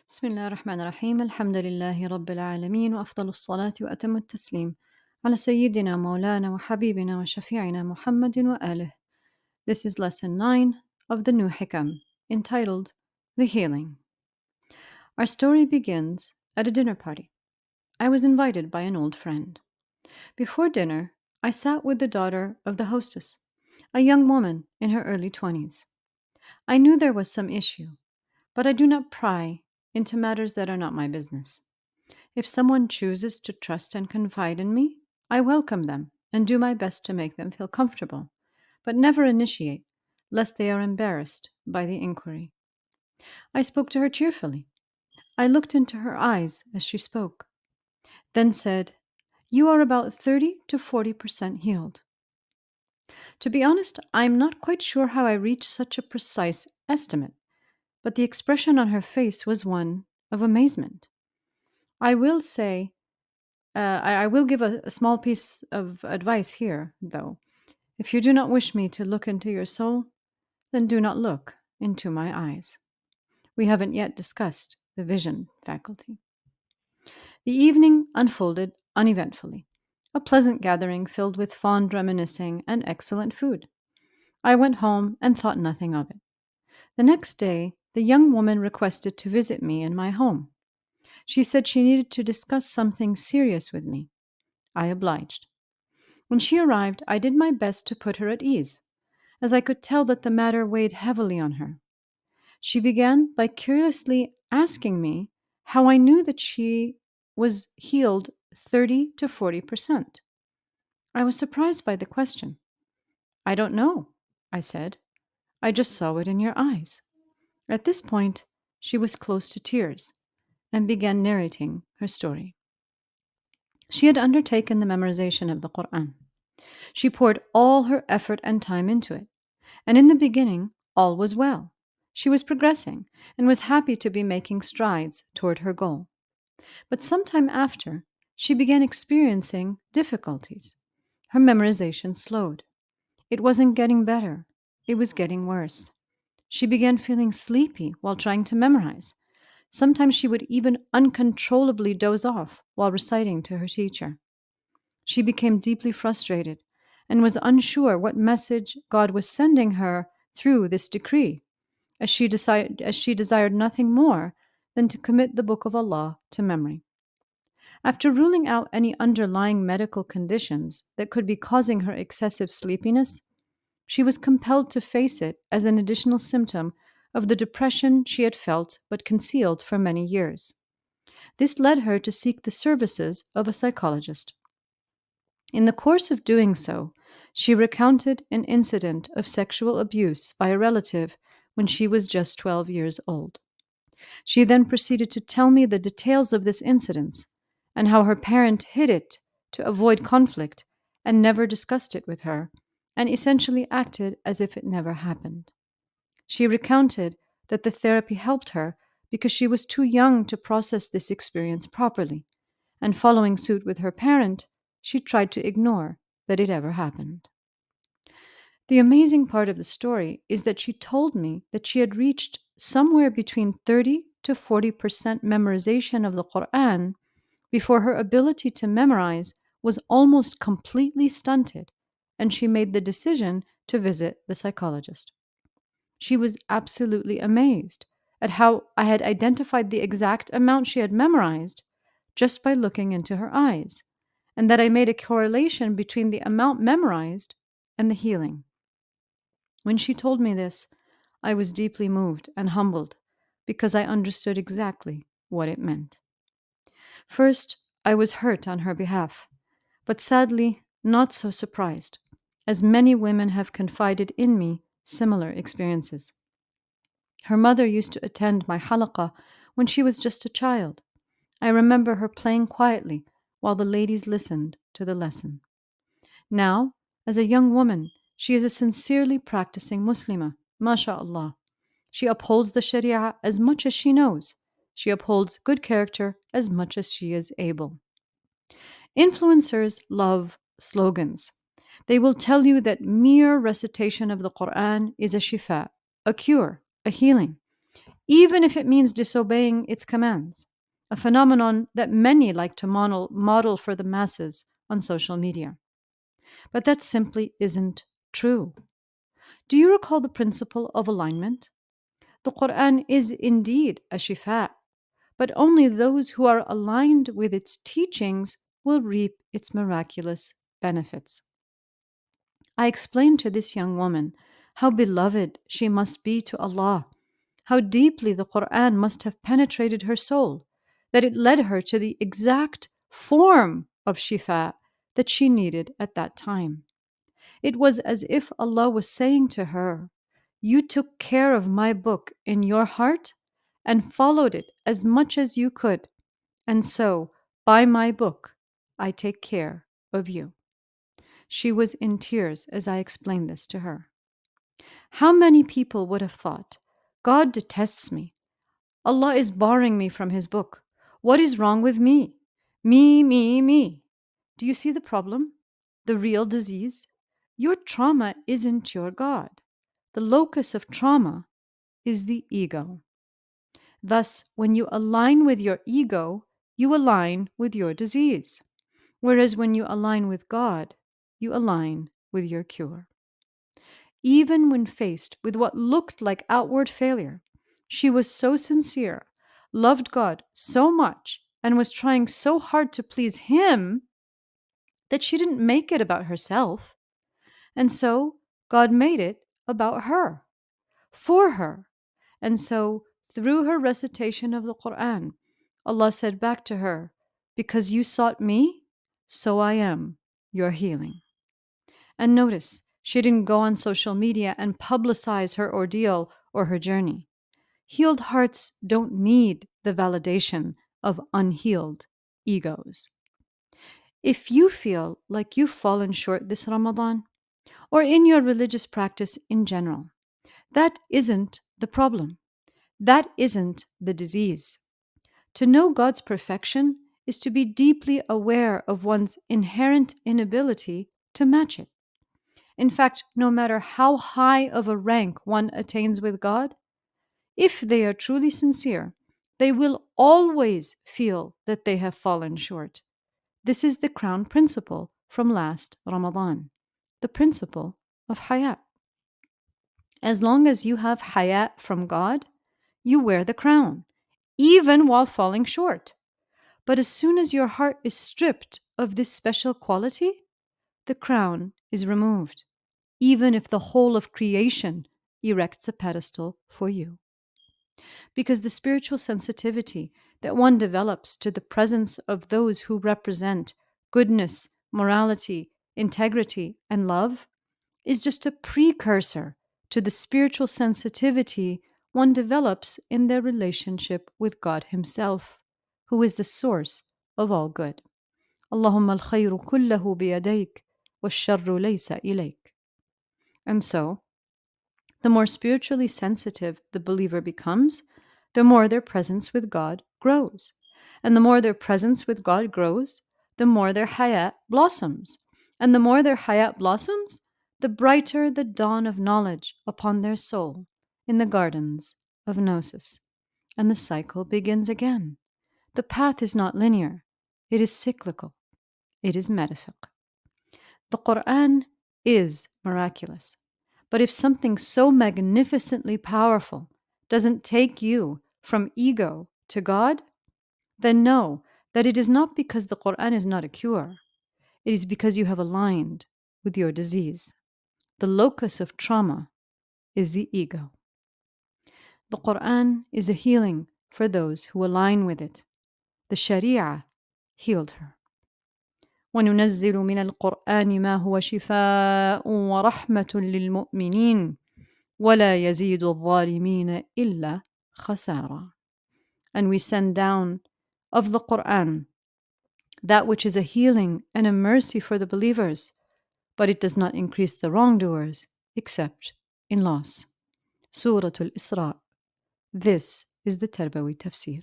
بسم الله الرحمن الرحيم الحمد لله رب العالمين وأفضل الصلاة وأتم التسليم على سيدنا مولانا وحبيبنا وشفيعنا محمد وآله. This is lesson 9 of the new hikam, entitled The Healing. Our story begins at a dinner party. I was invited by an old friend. Before dinner, I sat with the daughter of the hostess, a young woman in her early 20s. I knew there was some issue, but I do not pry into matters that are not my business. If someone chooses to trust and confide in me, I welcome them and do my best to make them feel comfortable, but never initiate, lest they are embarrassed by the inquiry. I spoke to her cheerfully. I looked into her eyes as she spoke, then said, "You are about 30 to 40% healed." To be honest, I am not quite sure how I reached such a precise estimate, but the expression on her face was one of amazement. I will say I will give a small piece of advice here, though. If you do not wish me to look into your soul, then do not look into my eyes. We haven't yet discussed the vision faculty. The evening unfolded uneventfully, a pleasant gathering filled with fond reminiscing and excellent food. I went home and thought nothing of it. The next day, the young woman requested to visit me in my home. She said she needed to discuss something serious with me. I obliged. When she arrived, I did my best to put her at ease, as I could tell that the matter weighed heavily on her. She began by curiously asking me how I knew that she was healed 30 to 40%. I was surprised by the question. "I don't know," I said. "I just saw it in your eyes." At this point, she was close to tears and began narrating her story. She had undertaken the memorization of the Qur'an. She poured all her effort and time into it, and in the beginning, all was well. She was progressing and was happy to be making strides toward her goal. But some time after, she began experiencing difficulties. Her memorization slowed. It wasn't getting better, it was getting worse. She began feeling sleepy while trying to memorize. Sometimes she would even uncontrollably doze off while reciting to her teacher. She became deeply frustrated and was unsure what message God was sending her through this decree, as she desired nothing more than to commit the Book of Allah to memory. After ruling out any underlying medical conditions that could be causing her excessive sleepiness, she was compelled to face it as an additional symptom of the depression she had felt but concealed for many years. This led her to seek the services of a psychologist. In the course of doing so, she recounted an incident of sexual abuse by a relative when she was just 12 years old. She then proceeded to tell me the details of this incident and how her parent hid it to avoid conflict and never discussed it with her, and essentially acted as if it never happened. She recounted that the therapy helped her because she was too young to process this experience properly, and following suit with her parent, she tried to ignore that it ever happened. The amazing part of the story is that she told me that she had reached somewhere between 30 to 40% memorization of the Qur'an before her ability to memorize was almost completely stunted, and she made the decision to visit the psychologist. She was absolutely amazed at how I had identified the exact amount she had memorized just by looking into her eyes, and that I made a correlation between the amount memorized and the healing. When she told me this, I was deeply moved and humbled because I understood exactly what it meant. First, I was hurt on her behalf, but sadly not so surprised, as many women have confided in me similar experiences. Her mother used to attend my halaqah when she was just a child. I remember her playing quietly while the ladies listened to the lesson. Now, as a young woman, she is a sincerely practicing Muslimah, mashallah. She upholds the Sharia as much as she knows. She upholds good character as much as she is able. Influencers love slogans. They will tell you that mere recitation of the Qur'an is a shifa, a cure, a healing. even if it means disobeying its commands, a phenomenon that many like to model for the masses on social media. But that simply isn't true. Do you recall the principle of alignment? The Qur'an is indeed a shifa, but only those who are aligned with its teachings will reap its miraculous benefits. I explained to this young woman how beloved she must be to Allah, how deeply the Qur'an must have penetrated her soul, that it led her to the exact form of shifa that she needed at that time. It was as if Allah was saying to her, "You took care of my book in your heart and followed it as much as you could, and so, by my book, I take care of you." She was in tears as I explained this to her. How many people would have thought, God detests me. Allah is barring me from His book. What is wrong with me? Me, me, me. Do you see the problem? The real disease? Your trauma isn't your God. The locus of trauma is the ego. Thus, when you align with your ego, you align with your disease. Whereas when you align with God, you align with your cure. Even when faced with what looked like outward failure, she was so sincere, loved God so much, and was trying so hard to please Him that she didn't make it about herself. And so God made it about her, for her. And so through her recitation of the Qur'an, Allah said back to her, "Because you sought me, so I am your healing." And notice, she didn't go on social media and publicize her ordeal or her journey. Healed hearts don't need the validation of unhealed egos. If you feel like you've fallen short this Ramadan, or in your religious practice in general, that isn't the problem. That isn't the disease. To know God's perfection is to be deeply aware of one's inherent inability to match it. In fact, no matter how high of a rank one attains with God, if they are truly sincere, they will always feel that they have fallen short. This is the crown principle from last Ramadan, the principle of hayat. As long as you have hayat from God, you wear the crown, even while falling short. But as soon as your heart is stripped of this special quality, the crown is removed, even if the whole of creation erects a pedestal for you. Because the spiritual sensitivity that one develops to the presence of those who represent goodness, morality, integrity, and love is just a precursor to the spiritual sensitivity one develops in their relationship with God Himself, who is the source of all good. Allahumma al-khayru kullahu biyadayk, wa-sharru laysa ilayk. And so, the more spiritually sensitive the believer becomes, the more their presence with God grows. And the more their presence with God grows, the more their hayat blossoms. And the more their hayat blossoms, the brighter the dawn of knowledge upon their soul in the gardens of gnosis. And the cycle begins again. The path is not linear, it is cyclical, it is metafic. The Qur'an is miraculous. But if something so magnificently powerful doesn't take you from ego to God, then know that it is not because the Qur'an is not a cure. It is because you have aligned with your disease. The locus of trauma is the ego. The Qur'an is a healing for those who align with it. The Sharia healed her. وَنُنَزِّلُ مِنَ الْقُرْآنِ مَا هُوَ شِفَاءٌ وَرَحْمَةٌ لِلْمُؤْمِنِينَ وَلَا يَزِيدُ الظَّالِمِينَ إِلَّا خَسَارًا. And we send down of the Qur'an that which is a healing and a mercy for the believers, but it does not increase the wrongdoers except in loss. Surah Isra. This is the Tarbawi tafsir.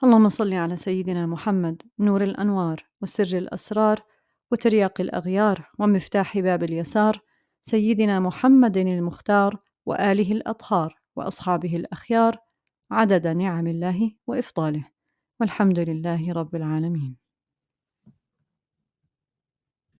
اللهم صل على سيدنا محمد نور الأنوار وسر الأسرار وترياق الأغيار ومفتاح باب اليسار سيدنا محمد المختار وآله الأطهار وأصحابه الأخيار عدد نعم الله وإفضاله، والحمد لله رب العالمين.